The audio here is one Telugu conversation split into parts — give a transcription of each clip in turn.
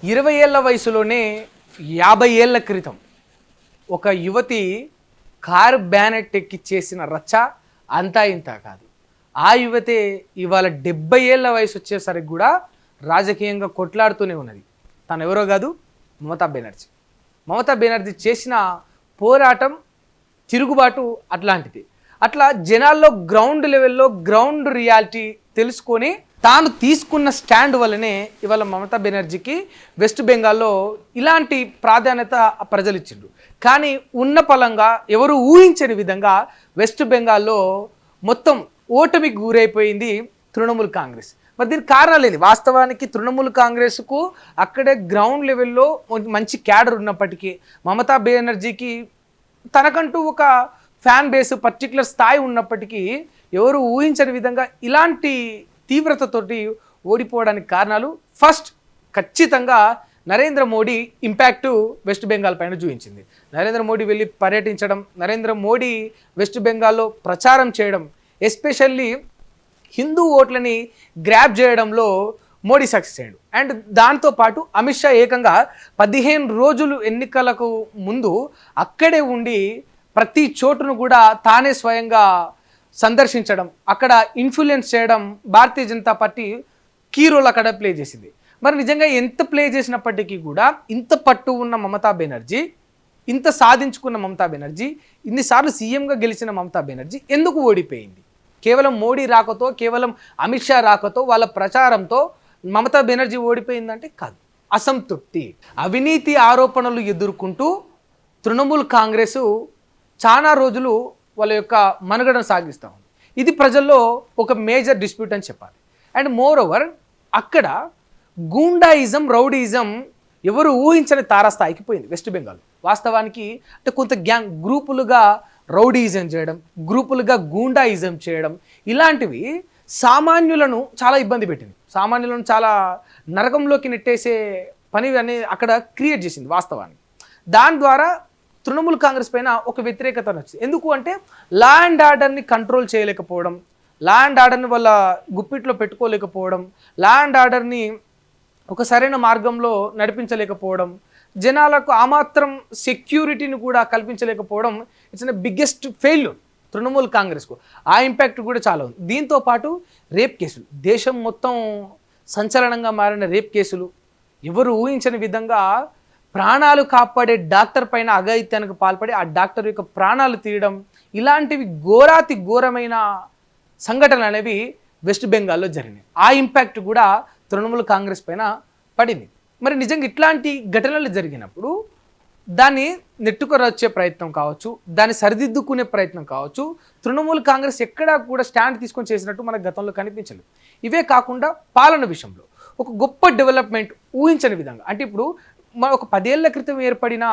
20 ఏళ్ల వయసులోనే 50 ఏళ్ల క్రితం ఒక యువతి కారు బ్యానెట్ ఎక్కి చేసిన రచ్చ అంతా ఇంత కాదు. ఆ యువతే ఇవాళ 70 ఏళ్ల వయసు వచ్చేసరికి కూడా రాజకీయంగా కొట్లాడుతూనే ఉన్నది. తను ఎవరో కాదు, మమతా బెనర్జీ. మమతా బెనర్జీ చేసిన పోరాటం, తిరుగుబాటు అట్లాంటిది. అట్లా జనాల్లో గ్రౌండ్ లెవెల్లో గ్రౌండ్ రియాలిటీ తెలుసుకొని తాను తీసుకున్న స్టాండ్ వల్లనే ఇవాళ మమతా బెనర్జీకి వెస్ట్ బెంగాల్లో ఇలాంటి ప్రాధాన్యత ప్రజలు ఇచ్చిండ్రు. కానీ ఉన్న పలంగా ఎవరు ఊహించని విధంగా వెస్ట్ బెంగాల్లో మొత్తం ఓటమికి గురైపోయింది తృణమూల్ కాంగ్రెస్. మరి దీనికి కారణాలు ఏంది? వాస్తవానికి తృణమూల్ కాంగ్రెస్కు అక్కడే గ్రౌండ్ లెవెల్లో మంచి క్యాడర్ ఉన్నప్పటికీ మమతా బెనర్జీకి తనకంటూ ఒక ఫ్యాన్ బేస్ పర్టికులర్ స్థాయి ఉన్నప్పటికీ ఎవరు ఊహించని విధంగా ఇలాంటి తీవ్రతతోటి ఓడిపోవడానికి కారణాలు ఫస్ట్ ఖచ్చితంగా నరేంద్ర మోడీ ఇంపాక్టు వెస్ట్ బెంగాల్ పైన చూపించింది. నరేంద్ర మోడీ వెళ్ళి పర్యటించడం, నరేంద్ర మోడీ వెస్ట్ బెంగాల్లో ప్రచారం చేయడం, ఎస్పెషల్లీ హిందూ ఓట్లని గ్రాప్ చేయడంలో మోడీ సక్సెస్ అయ్యాడు. అండ్ దాంతోపాటు అమిత్ షా ఏకంగా 15 రోజులు ఎన్నికలకు ముందు అక్కడే ఉండి ప్రతి చోటును కూడా తానే స్వయంగా సందర్శించడం, అక్కడ ఇన్ఫ్లుయెన్స్ చేయడం Bharatiya Janata party key role అక్కడ ప్లే చేసింది. మరి నిజంగా ఎంత ప్లే చేసినప్పటికీ కూడా ఇంత పట్టు ఉన్న మమతా బెనర్జీ, ఇంత సాధించుకున్న మమతా బెనర్జీ, ఇన్నిసార్లు సీఎంగా గెలిచిన మమతా బెనర్జీ ఎందుకు ఓడిపోయింది? కేవలం మోడీ రాకతో, కేవలం అమిత్ షా రాకతో, వాళ్ళ ప్రచారంతో మమతా బెనర్జీ ఓడిపోయిందంటే కాదు. అసంతృప్తి, అవినీతి ఆరోపణలు ఎదుర్కొంటూ తృణమూల్ కాంగ్రెస్ చాలా రోజులు వాళ్ళ యొక్క మనుగడను సాగిస్తూ ఉంది. ఇది ప్రజల్లో ఒక మేజర్ డిస్ప్యూట్ అని చెప్పాలి. అండ్ మోర్ ఓవర్ అక్కడ గూండాయిజం, రౌడీయిజం ఎవరు ఊహించని తారాస్థాయికి పోయింది వెస్ట్ బెంగాల్. వాస్తవానికి అంటే కొంత గ్యాంగ్ గ్రూపులుగా రౌడీయిజం చేయడం, గ్రూపులుగా గూండాయిజం చేయడం, ఇలాంటివి సామాన్యులను చాలా ఇబ్బంది పెట్టింది. సామాన్యులను చాలా నరకంలోకి నెట్టేసే పని అనేది అక్కడ క్రియేట్ చేసింది వాస్తవానికి. దాని ద్వారా తృణమూల్ కాంగ్రెస్ పైన ఒక వ్యతిరేకత వచ్చింది. ఎందుకు అంటే లా అండ్ ఆర్డర్ని కంట్రోల్ చేయలేకపోవడం, లా అండ్ ఆర్డర్ని వాళ్ళ గుప్పిట్లో పెట్టుకోలేకపోవడం, లా అండ్ ఆర్డర్ని ఒక సరైన మార్గంలో నడిపించలేకపోవడం, జనాలకు ఆ మాత్రం సెక్యూరిటీని కూడా కల్పించలేకపోవడం, ఇట్స్ బిగ్గెస్ట్ ఫెయిల్యూర్ తృణమూల్ కాంగ్రెస్కు. ఆ ఇంపాక్ట్ కూడా చాలా ఉంది. దీంతోపాటు రేప్ కేసులు, దేశం మొత్తం సంచలనంగా మారిన రేప్ కేసులు, ఎవరు ఊహించని విధంగా ప్రాణాలు కాపాడే డాక్టర్ పైన అఘాయిత్యానికి పాల్పడి ఆ డాక్టర్ యొక్క ప్రాణాలు తీయడం, ఇలాంటివి ఘోరాతి ఘోరమైన సంఘటనలు అనేవి వెస్ట్ బెంగాల్లో జరిగినాయి. ఆ ఇంపాక్ట్ కూడా తృణమూల్ కాంగ్రెస్ పైన పడింది. మరి నిజంగా ఇట్లాంటి ఘటనలు జరిగినప్పుడు దాన్ని నెట్టుకొరొచ్చే ప్రయత్నం కావచ్చు, దాన్ని సరిదిద్దుకునే ప్రయత్నం కావచ్చు, తృణమూల్ కాంగ్రెస్ ఎక్కడా కూడా స్టాండ్ తీసుకొని చేసినట్టు మనకు గతంలో కనిపించలేదు. ఇవే కాకుండా పాలన విషయంలో ఒక గొప్ప డెవలప్మెంట్ ఊహించని విధంగా, అంటే ఇప్పుడు మన ఒక 10 ఏళ్ల క్రితం ఏర్పడిన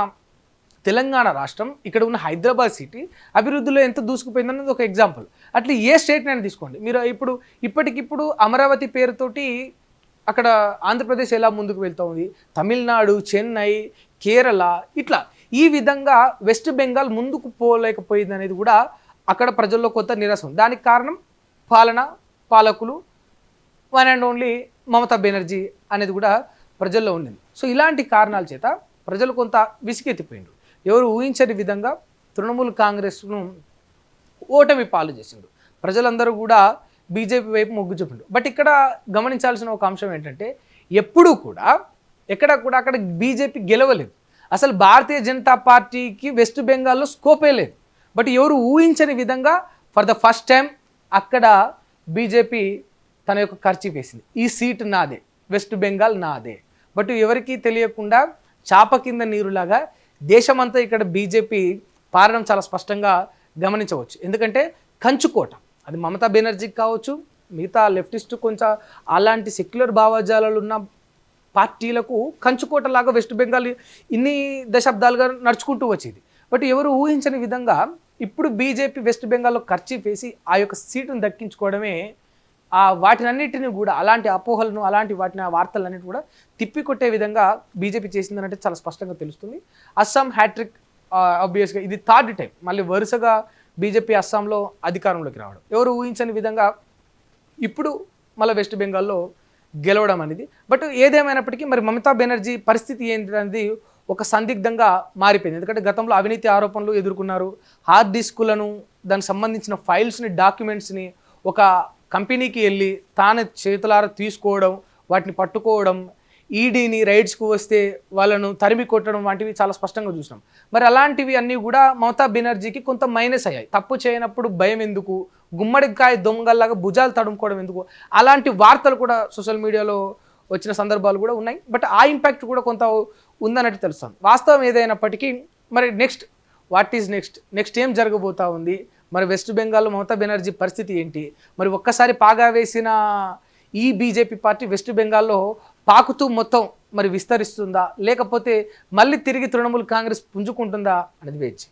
తెలంగాణ రాష్ట్రం, ఇక్కడ ఉన్న హైదరాబాద్ సిటీ అభివృద్ధిలో ఎంత దూసుకుపోయిందన్నది ఒక ఎగ్జాంపుల్. అట్లా ఏ స్టేట్నైనా తీసుకోండి మీరు. ఇప్పటికిప్పుడు అమరావతి పేరుతోటి అక్కడ ఆంధ్రప్రదేశ్ ఎలా ముందుకు వెళ్తూ ఉంది, తమిళనాడు, చెన్నై, కేరళ, ఇట్లా ఈ విధంగా వెస్ట్ బెంగాల్ ముందుకు పోలేకపోయింది అనేది కూడా అక్కడ ప్రజల్లో కొంత నిరాశ ఉంది. దానికి కారణం పాలన, పాలకులు, one and only Mamata Banerjee అనేది కూడా ప్రజల్లో ఉండింది. సో ఇలాంటి కారణాల చేత ప్రజలు కొంత విసిగెత్తిపోయిండ్రు. ఎవరు ఊహించని విధంగా తృణమూల్ కాంగ్రెస్ను ఓటమి పాలు చేసిండ్రు. ప్రజలందరూ కూడా బీజేపీ వైపు మొగ్గు చూపిండ్రు. బట్ ఇక్కడ గమనించాల్సిన ఒక అంశం ఏంటంటే ఎప్పుడూ కూడా ఎక్కడ కూడా అక్కడ బీజేపీ గెలవలేదు. అసలు భారతీయ జనతా పార్టీకి వెస్ట్ బెంగాల్లో స్కోపే లేదు. బట్ ఎవరు ఊహించని విధంగా ఫర్ ద ఫస్ట్ టైం అక్కడ బీజేపీ తన యొక్క ఖర్చు వేసింది. ఈ సీట్ నాదే, వెస్ట్ బెంగాల్ నాదే. బట్ ఎవరికీ తెలియకుండా చాప కింద నీరులాగా దేశమంతా ఇక్కడ బీజేపీ పాలన చాలా స్పష్టంగా గమనించవచ్చు. ఎందుకంటే కంచుకోట, అది మమతా బెనర్జీకి కావచ్చు, మిగతా లెఫ్టిస్ట్ కొంచెం అలాంటి సెక్యులర్ భావజాలాలు ఉన్న పార్టీలకు కంచుకోటలాగా వెస్ట్ బెంగాల్ ఇన్ని దశాబ్దాలుగా నడుచుకుంటూ వచ్చేది. బట్ ఎవరు ఊహించని విధంగా ఇప్పుడు బీజేపీ వెస్ట్ బెంగాల్లో ఖర్చు వేసి ఆ యొక్క సీటును దక్కించుకోవడమే వాటినన్నిటిని కూడా, అలాంటి అపోహలను, అలాంటి వార్తలన్నిటి కూడా తిప్పికొట్టే విధంగా బీజేపీ చేసిందనంటే చాలా స్పష్టంగా తెలుస్తుంది. అస్సాం హ్యాట్రిక్ ఆబ్వియస్గా ఇది 3rd టైం మళ్ళీ వరుసగా బీజేపీ అస్సాంలో అధికారంలోకి రావడం. ఎవరు ఊహించని విధంగా ఇప్పుడు మళ్ళీ వెస్ట్ బెంగాల్లో గెలవడం అనేది. బట్ ఏదేమైనప్పటికీ మరి మమతా బెనర్జీ పరిస్థితి ఏంటనేది ఒక సందిగ్ధంగా మారిపోయింది. ఎందుకంటే గతంలో అవినీతి ఆరోపణలు ఎదుర్కొన్నారు. హార్డ్ డిస్కులను, దానికి సంబంధించిన ఫైల్స్ని, డాక్యుమెంట్స్ని ఒక కంపెనీకి వెళ్ళి తాను చేతులారా తీసుకోవడం, వాటిని పట్టుకోవడం, ఈడీని రైడ్స్కు వస్తే వాళ్ళను తరిమి కొట్టడం వంటివి చాలా స్పష్టంగా చూసినాం. మరి అలాంటివి అన్నీ కూడా మమతా బెనర్జీకి కొంత మైనస్ అయ్యాయి. తప్పు చేయనప్పుడు భయం ఎందుకు, గుమ్మడికాయ దొంగల్లాగా భుజాలు తడుముకోవడం ఎందుకు, అలాంటి వార్తలు కూడా సోషల్ మీడియాలో వచ్చిన సందర్భాలు కూడా ఉన్నాయి. బట్ ఆ ఇంపాక్ట్ కూడా కొంత ఉందన్నట్టు తెలుస్తుంది. వాస్తవం ఏదైనప్పటికీ మరి వాట్ ఈజ్ నెక్స్ట్ ఏం జరగబోతా ఉంది, మరి వెస్ట్ బెంగాల్లో మమతా బెనర్జీ పరిస్థితి ఏంటి, మరి ఒక్కసారి పాగా వేసిన ఈ బీజేపీ పార్టీ వెస్ట్ బెంగాల్లో పాకుతూ మొత్తం మరి విస్తరిస్తుందా, లేకపోతే మళ్ళీ తిరిగి తృణమూల్ కాంగ్రెస్ పుంజుకుంటుందా అనేది వేచి